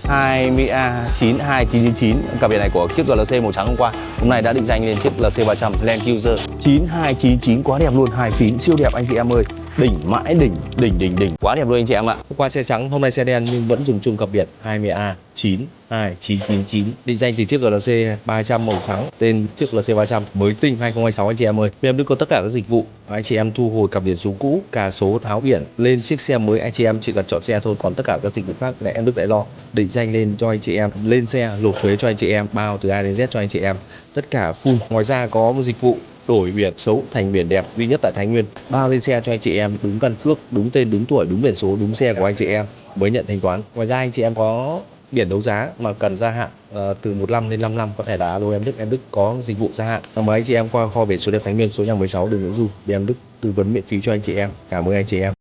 20A 92999. Cặp biển này của chiếc GLC màu trắng hôm qua, hôm nay đã định danh lên chiếc GLC 300 Land Cruiser 9299, quá đẹp luôn, hai phím siêu đẹp anh chị em ơi. Đỉnh mãi đỉnh, quá đẹp luôn anh chị em ạ. Hôm qua xe trắng, hôm nay xe đen nhưng vẫn dùng chung cặp biển 20A 92999, định danh từ chiếc GLC 300 màu trắng tên chiếc GLC 300 mới tinh 2026 anh chị em ơi. Em có tất cả các dịch vụ, anh chị em thu hồi cặp biển số cũ, cà số, tháo biển, lên chiếc xe mới anh chị em chỉ cần chọn xe thôi, còn tất cả các dịch vụ khác lại em Đức lại lo. Định danh lên cho anh chị em, lên xe nộp thuế cho anh chị em, bao từ A đến Z cho anh chị em, tất cả full. Ngoài ra có một dịch vụ đổi biển xấu thành biển đẹp duy nhất tại Thái Nguyên, bao lên xe cho anh chị em, đúng căn cước, đúng tên, đúng tuổi, đúng biển số, đúng xe của anh chị em mới nhận thanh toán. Ngoài ra anh chị em có biển đấu giá mà cần gia hạn từ 1 năm đến 5 năm có thể là alo em Đức có dịch vụ gia hạn. Mời anh chị em qua kho biển số đẹp Thái Nguyên số nhà 16 đường Nguyễn Du, em Đức tư vấn miễn phí cho anh chị em. Cảm ơn anh chị em.